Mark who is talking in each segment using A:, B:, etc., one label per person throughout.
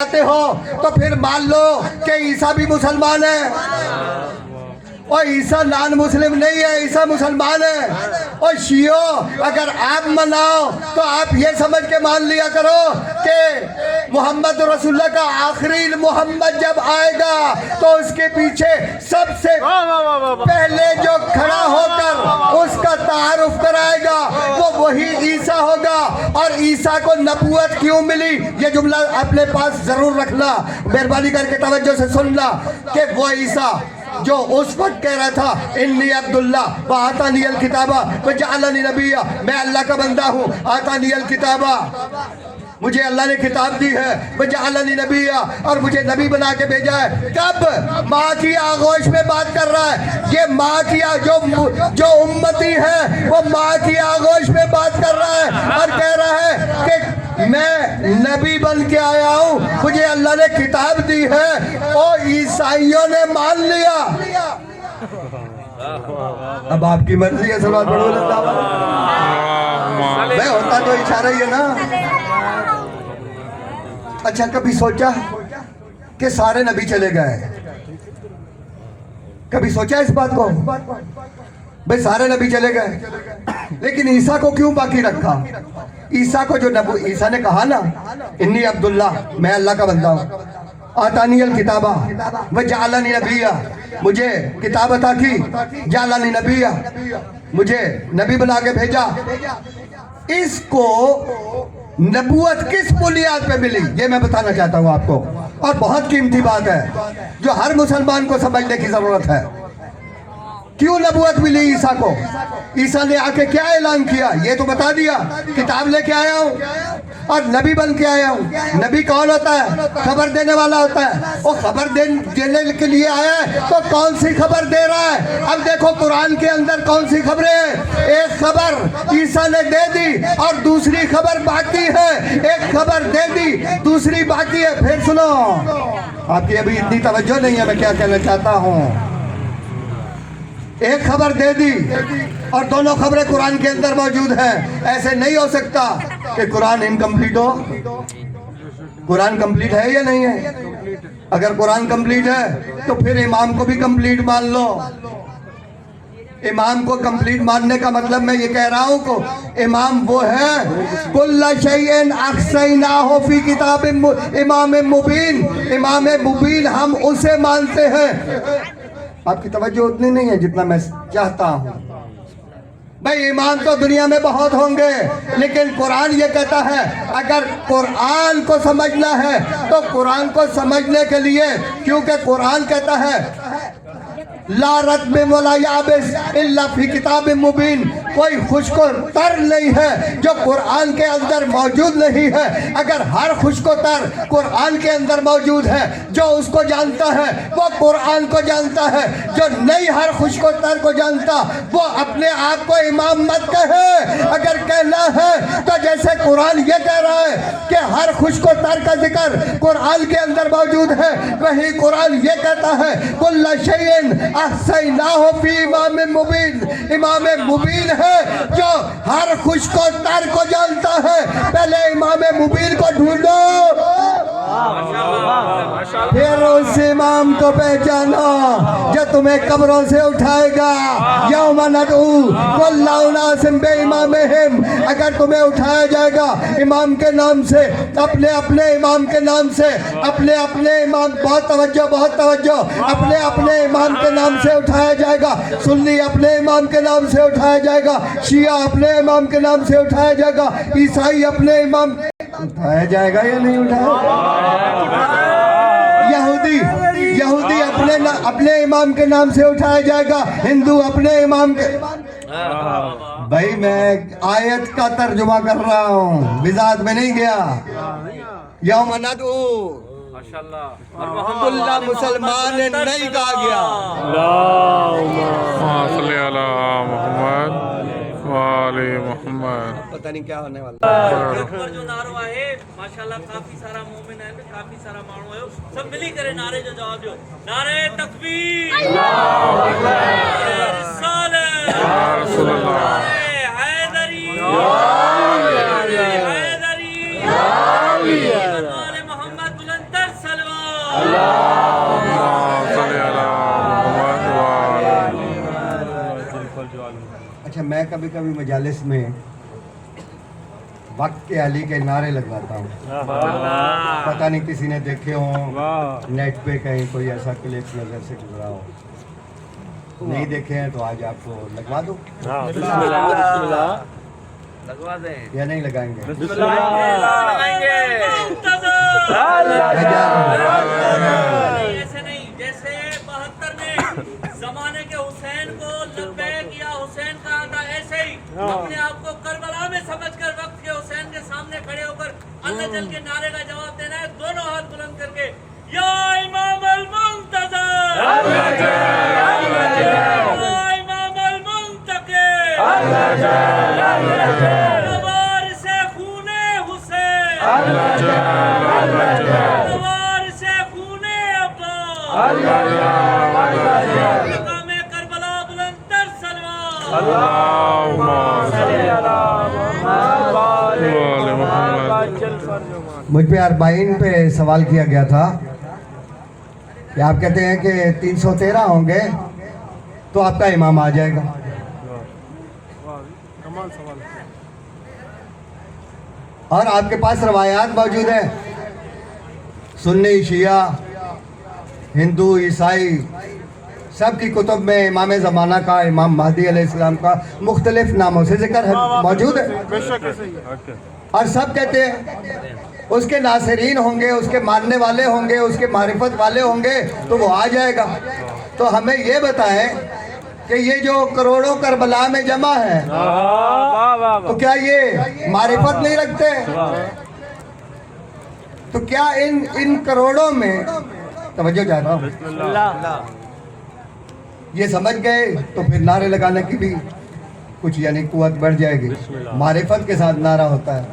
A: चाहते हो तो फिर मान लो कि ईसा भी मुसलमान है और ईसा नॉन मुस्लिम नहीं है, ईसा मुसलमान है। और शियो अगर आप मनाओ तो आप ये समझ के मान लिया करो कि मोहम्मद रसूलुल्लाह का आखिरी मोहम्मद जब आएगा तो उसके पीछे सबसे पहले जो खड़ा होकर उसका तारुफ कराएगा वो वही ईसा होगा। और ईसा को नबूवत क्यों मिली, ये जुमला अपने पास जरूर रखना, मेहरबानी करके तवज्जो से सुनना कि वो ईसा जो उस वक्त कह रहा था इन्नी अब्दुल्ला व आतानी अल किताबा व जअलनी नबिया, मैं अल्लाह का बंदा हूँ, आतानी अल किताबा, मुझे अल्लाह ने किताब दी है, व जअलनी नबिया, और मुझे नबी बना के भेजा है। कब माँ की आगोश में बात कर रहा है, ये माँ की जो उम्मती है वो माँ की आगोश में बात कर रहा है और कह रहा है कि मैं नबी बन के आया हूँ, मुझे अल्लाह ने किताब दी है। और ईसाइयों ने मान लिया। अब आपकी मर्जी है, सवाल पढ़ो मैं होता तो इशारा ही है ना। अच्छा कभी सोचा कि सारे नबी चले गए, कभी सोचा इस बात को? भाई सारे नबी चले गए लेकिन ईसा को क्यों बाकी रखा? ईसा को जो नबी ईसा ने कहा ना इन्नी अब्दुल्ला, मैं अल्लाह का बंदा हूँ, आतानी अल किताबा व जअलनी नबिया, मुझे किताब अता की, जअलनी नबिया, मुझे नबी बना के भेजा। इसको नबूवत किस बुनियाद पे मिली ये मैं बताना चाहता हूँ आपको, और बहुत कीमती बात है जो हर मुसलमान को समझने की जरूरत है। क्यों नबूवत मिली ईसा को? ईसा ने आके क्या ऐलान किया ये तो बता दिया, किताब लेके आया हूँ और नबी बन के आया हूँ। नबी कौन होता है? खबर देने वाला होता है। वो खबर देने के लिए आया है तो कौन सी खबर दे रहा है? अब देखो कुरान के अंदर कौन सी खबरें हैं। एक खबर ईसा ने दे दी और दूसरी खबर बाकी है। एक खबर दे दी दूसरी बाकी है। फिर सुनो, आपकी अभी इतनी तवज्जो नहीं है मैं क्या कहना चाहता हूँ। एक खबर दे दी और दोनों खबरें कुरान के अंदर मौजूद हैं। ऐसे नहीं हो सकता कि कुरान इनकम्प्लीट हो। कुरान कंप्लीट है या नहीं है? अगर कुरान कंप्लीट है तो फिर इमाम को भी कंप्लीट मान लो। इमाम को कंप्लीट मानने का मतलब मैं ये कह रहा हूँ को इमाम वो है कुल्ला शैइन अहसैनाहु फी किताब इमाम मुबीन। इमाम मुबीन हम उसे मानते हैं। आपकी तवज्जो उतनी नहीं है जितना मैं चाहता हूँ। भाई ईमान तो दुनिया में बहुत होंगे लेकिन कुरान ये कहता है अगर कुरान को समझना है तो कुरान को समझने के लिए, क्योंकि कुरान कहता है ला रत्ब वला याबिस इल्ला फी किताब मुबीन, कोई खुश्को तर नहीं है जो कुरान के अंदर मौजूद नहीं है। अगर हर खुश्को तर कुरान के अंदर मौजूद है, जो उसको जानता है वो कुरान को जानता है। जो नहीं हर खुश्को तर को जानता वो अपने आप को इमाम मत कहे। अगर कहना है तो जैसे कुरान ये कह रहा है कि हर खुश्को तर का जिक्र कुरान के अंदर मौजूद है, वही कुरान ये कहता है कुल्ला शैइन अहसैनाहु फी इमाम मुबीन। इमाम मुबीन है जो हर खुश्को तर को जानता है। पहले इमाम मुबीन को ढूंढो फिर उस इमाम को पहचानो जो तुम्हें कब्रों से उठाएगा। यौम नदऊ कुल्ला उनासिम बिइमामिहिम, अगर तुम्हें उठाया जाएगा इमाम के नाम से, अपने अपने इमाम के नाम से, अपने अपने इमाम, बहुत तवज्जो बहुत तवज्जो, अपने अपने इमाम के नाम से उठाया जाएगा। सुन्नी अपने इमाम के नाम से उठाया जाएगा, शिया अपने इमाम के नाम से उठाया जाएगा, ईसाई अपने इमाम उठाया जाएगा या नहीं उठाया? यहूदी अपने इमाम के नाम से उठाया जाएगा, हिंदू अपने इमाम के। भाई मैं आयत का तर्जुमा कर रहा हूँ, विजात में नहीं गया। यौम नदऊ माशाअल्लाह मुसलमान ने नहीं कहा गया। पता नहीं क्या होने वाला
B: जो नारो है माशाअल्लाह काफी सारा मोमिन है, काफी सारा माण्हू है, सब मिली करे नारे जो जवाब दो। नारे तकबीर, अल्लाहु अकबर, नारे रिसालत, या रसूल अल्लाह, नारे हैदरी, या हैदरी, या मोहम्मद बुलंद
A: अच्छा, मैं कभी कभी मजालिस में वक्त के अली के नारे लगवाता हूँ। पता नहीं किसी ने देखे हो नेट पे कहीं कोई ऐसा क्लिप नजर से गुजरा हो। नहीं देखे हैं तो आज आपको लगवा दो
B: लगवा दें
A: या नहीं लगाएंगे?
B: ऐसे नहीं, जैसे 72 में जमाने के हुसैन को लब्बैक या हुसैन कहा था, ऐसे ही अपने आप को करबला में समझकर वक्त के हुसैन के सामने खड़े होकर अल्लाह जल के नारे का जवाब देना है, दोनों हाथ बुलंद करके, या इमाम अल मुंतज़र, या इमाम अल मुंतक़ी, तवार से खूने हुसैन, तवार से खूने अब्बास, मकामे करबला बुलंदतर सलवात।
A: मुझ पे अरबाइन पे सवाल किया गया था कि आप कहते हैं कि 313 होंगे तो आपका इमाम आ जाएगा। और आपके पास रवायात मौजूद है, सुन्नी, शिया, हिंदू, ईसाई सब की कुतुब में इमाम ज़माना का, इमाम महदी अलैहिस्सलाम का मुख्तलिफ नामों से जिक्र है, मौजूद है। और सब कहते हैं उसके नासिरीन होंगे, उसके मानने वाले होंगे, उसके मारिफत वाले होंगे तो वो आ जाएगा। तो हमें ये बताएं कि ये जो करोड़ों करबला में जमा है तो क्या ये मारिफत नहीं रखते? तो क्या इन करोड़ों में तवज्जो जा रहा हूं, ये समझ गए तो फिर नारे लगाने की भी कुछ यानी कुव्वत बढ़ जाएगी। मारिफत के साथ नारा होता है।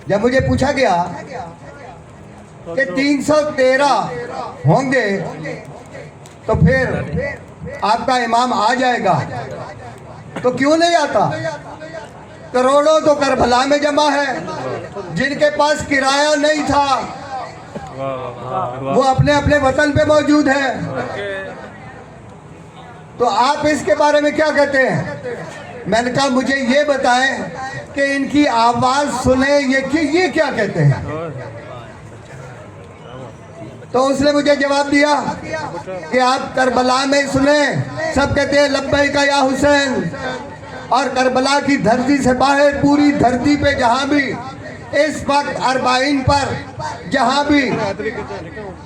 A: जब मुझे पूछा गया कि 313 होंगे तो फिर आपका इमाम आ जाएगा, तो क्यों नहीं आता? करोड़ों तो करबला में जमा है, जिनके पास किराया नहीं था वो अपने अपने वतन पे मौजूद है। तो आप इसके बारे में क्या कहते हैं? मैंने कहा मुझे ये बताएं कि इनकी आवाज सुने, ये क्या कहते हैं? तो उसने मुझे जवाब दिया कि आप करबला में सुने, सब कहते हैं लब्बैक या हुसैन। और करबला की धरती से बाहर पूरी धरती पे जहां भी इस वक्त अरबाइन पर जहां भी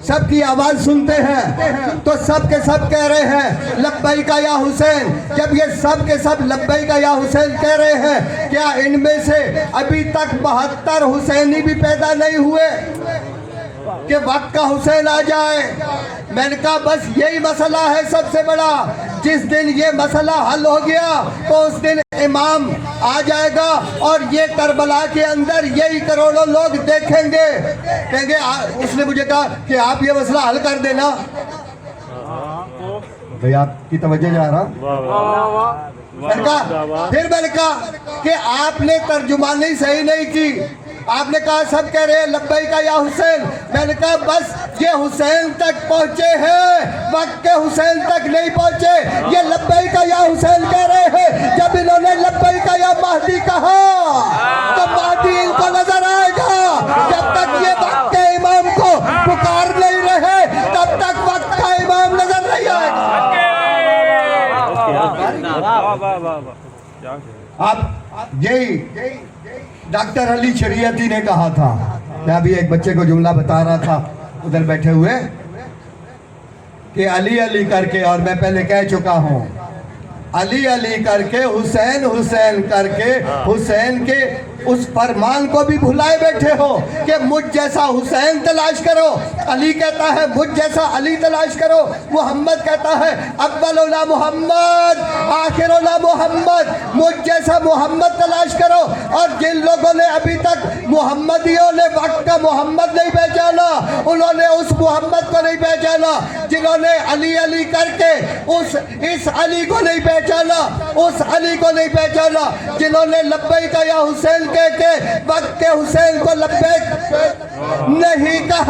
A: सबकी आवाज सुनते हैं तो सब के सब कह रहे हैं लब्बैक या हुसैन। जब ये सब के सब लब्बैक या हुसैन कह रहे हैं, क्या इनमें से अभी तक 72 हुसैनी भी पैदा नहीं हुए कि वक्त का हुसैन आ जाए? मैंने कहा बस यही मसला है सबसे बड़ा। जिस दिन ये मसला हल हो गया तो उस दिन इमाम आ जाएगा और ये करबला के अंदर यही करोड़ों लोग देखेंगे, कहेंगे उसने मुझे कहा कि आप ये मसला हल कर देना। भाई आपकी तवज्जो जा रहा। मैंने कहा कि आपने तर्जुमानी सही नहीं की। आपने कहा सब कह रहे हैं लब्बैक या हुसैन। मैंने कहा बस ये हुसैन तक पहुंचे हैं, वक्त के हुसैन तक नहीं पहुंचे। ये लब्बैक या हुसैन कह रहे हैं। जब इन्होंने लब्बैक या महदी कहा तो महदी इनको नजर आएगा। जब तक ये वक्त के इमाम को पुकार नहीं रहे तब तक वक्त का इमाम नजर नहीं आएगा। आप यही डॉक्टर अली शरीयती ने कहा था। मैं अभी एक बच्चे को जुमला बता रहा था उधर बैठे हुए कि अली अली करके, और मैं पहले कह चुका हूँ, अली अली करके हुसैन हुसैन करके हुसैन के उस फरमान को भी भुलाए बैठे हो कि मुझ जैसा हुसैन तलाश करो। अली कहता है मुझ जैसा अली तलाश करो। मोहम्मद कहता है अव्वलुना मोहम्मद आखिरुना मोहम्मद, मुझ जैसा मोहम्मद तलाश करो। और जिन लोगों ने अभी तक मोहम्मदियों ने वक्त का मोहम्मद नहीं पहचाना, उन्होंने उस मोहम्मद को नहीं पहचाना। जिन्होंने अली अली करके इस अली को नहीं पहचाना, उस अली को नहीं पहचाना। जिन्होंने लब्बैक या हुसैन के वक्त के हुसैन को लब्बैक नहीं कहा।